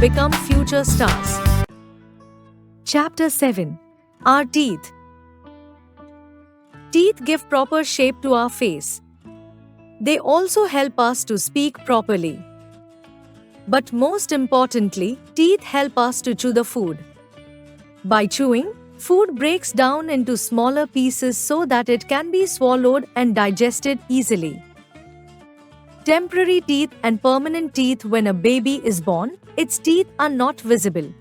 become future stars. Chapter 7. Our teeth. Teeth give proper shape to our face. They also help us to speak properly. But most importantly, teeth help us to chew the food. By chewing, food breaks down into smaller pieces so that it can be swallowed and digested easily. Temporary teeth and permanent teeth. When a baby is born, its teeth are not visible.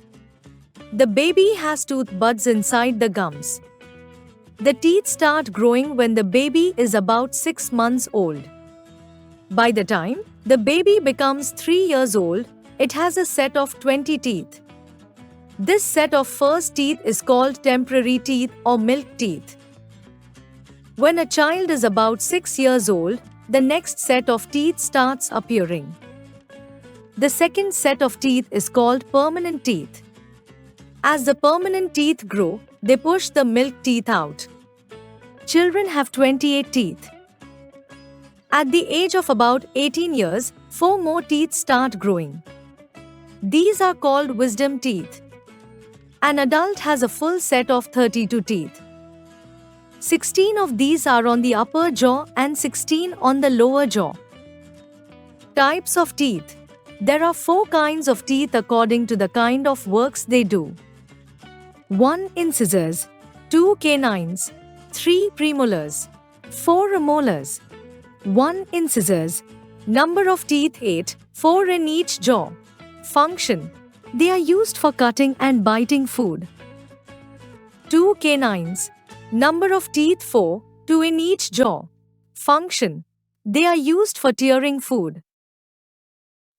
The baby has tooth buds inside the gums. The teeth start growing when the baby is about 6 months old. By the time the baby becomes 3 years old, it has a set of 20 teeth. This set of first teeth is called temporary teeth or milk teeth. When a child is about 6 years old, the next set of teeth starts appearing. The second set of teeth is called permanent teeth. As the permanent teeth grow, they push the milk teeth out. Children have 28 teeth. At the age of about 18 years, 4 more teeth start growing. These are called wisdom teeth. An adult has a full set of 32 teeth. 16 of these are on the upper jaw and 16 on the lower jaw. Types of teeth. There are 4 kinds of teeth according to the kind of works they do. 1. Incisors, 2. Canines, 3. Premolars, 4. Molars. 1. Incisors. Number of teeth 8, 4 in each jaw. Function. They are used for cutting and biting food. 2. Canines. Number of teeth 4, 2 in each jaw. Function. They are used for tearing food.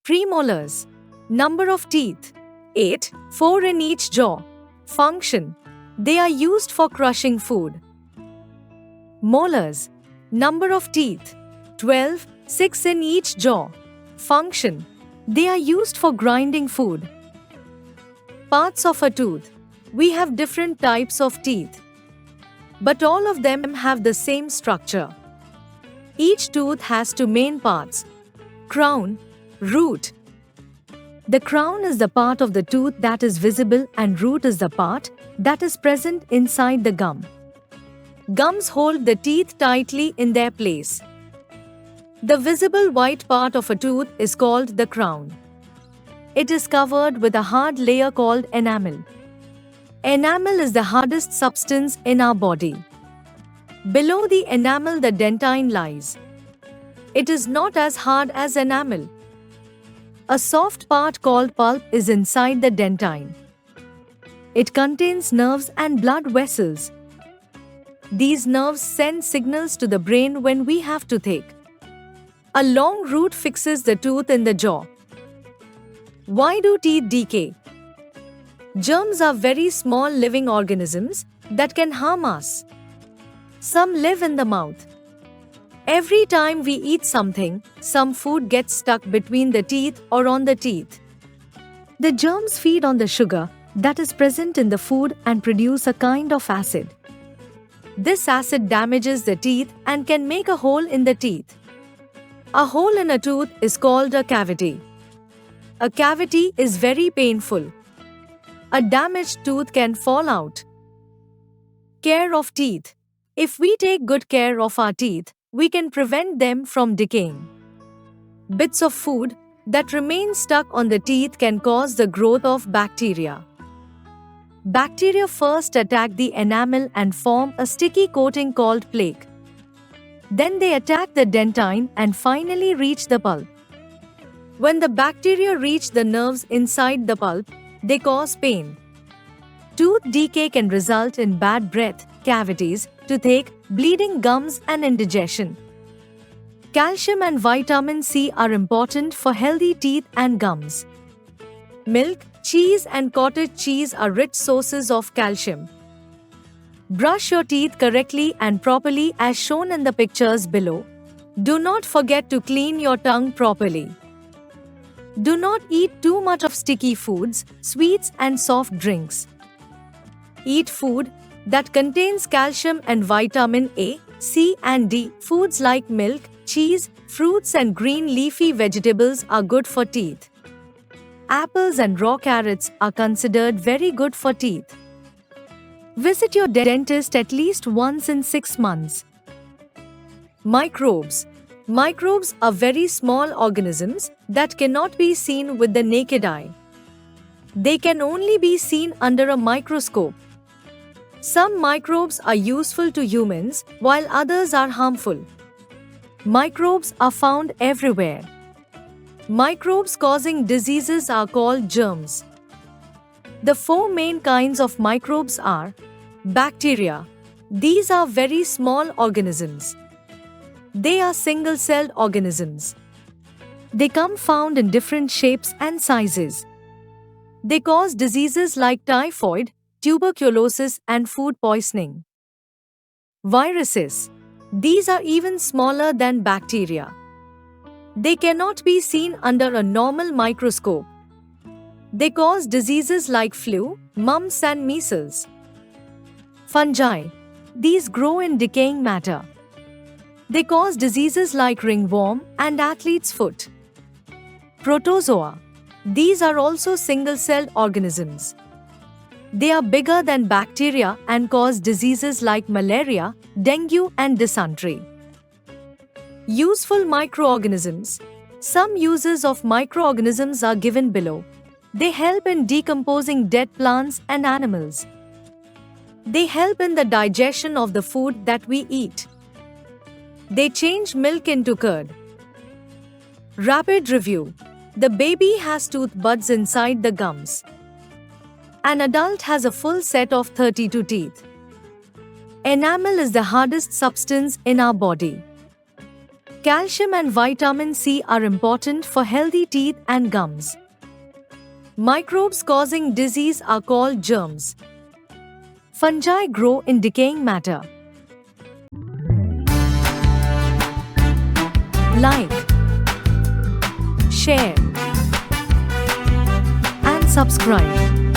Premolars. Number of teeth 8, 4 in each jaw. Function. They are used for crushing food. Molars. Number of teeth 12, 6 in each jaw. Function. They are used for grinding food. Parts of a tooth. We have different types of teeth, but all of them have the same structure. Each tooth has 2 main parts: crown, root. The crown is the part of the tooth that is visible and root is the part that is present inside the gum. Gums hold the teeth tightly in their place. The visible white part of a tooth is called the crown. It is covered with a hard layer called enamel. Enamel is the hardest substance in our body. Below the enamel, the dentine lies. It is not as hard as enamel. A soft part called pulp is inside the dentine. It contains nerves and blood vessels. These nerves send signals to the brain when we have toothache. A long root fixes the tooth in the jaw. Why do teeth decay? Germs are very small living organisms that can harm us. Some live in the mouth. Every time we eat something, some food gets stuck between the teeth or on the teeth. The germs feed on the sugar that is present in the food and produce a kind of acid. This acid damages the teeth and can make a hole in the teeth. A hole in a tooth is called a cavity. A cavity is very painful. A damaged tooth can fall out. Care of teeth. If we take good care of our teeth, we can prevent them from decaying. Bits of food that remain stuck on the teeth can cause the growth of bacteria. Bacteria first attack the enamel and form a sticky coating called plaque. Then they attack the dentine and finally reach the pulp. When the bacteria reach the nerves inside the pulp, they cause pain. Tooth decay can result in bad breath, cavities, toothache, bleeding gums, and indigestion. Calcium and vitamin C are important for healthy teeth and gums. Milk, cheese, and cottage cheese are rich sources of calcium. Brush your teeth correctly and properly as shown in the pictures below. Do not forget to clean your tongue properly. Do not eat too much of sticky foods, sweets, and soft drinks. Eat food that contains calcium and vitamin A, C, and D. Foods like milk, cheese, fruits, and green leafy vegetables are good for teeth. apples and raw carrots are considered very good for teeth. Visit your dentist at least once in 6 months. Microbes. Microbes are very small organisms that cannot be seen with the naked eye. They can only be seen under a microscope. Some microbes are useful to humans while others are harmful. Microbes are found everywhere. Microbes causing diseases are called germs. The 4 main kinds of microbes are bacteria. These are very small organisms. They are single-celled organisms. They come found in different shapes and sizes. They cause diseases like typhoid, tuberculosis, and food poisoning. Viruses. These are even smaller than bacteria. They cannot be seen under a normal microscope. They cause diseases like flu, mumps, and measles. Fungi. These grow in decaying matter. They cause diseases like ringworm and athlete's foot. Protozoa. These are also single-celled organisms. They are bigger than bacteria and cause diseases like malaria, dengue, and dysentery. Useful microorganisms. Some uses of microorganisms are given below. They help in decomposing dead plants and animals. They help in the digestion of the food that we eat. They change milk into curd. Rapid review. The baby has tooth buds inside the gums. An adult has a full set of 32 teeth. Enamel is the hardest substance in our body. Calcium and vitamin C are important for healthy teeth and gums. Microbes causing disease are called germs. Fungi grow in decaying matter. Like, share, and subscribe.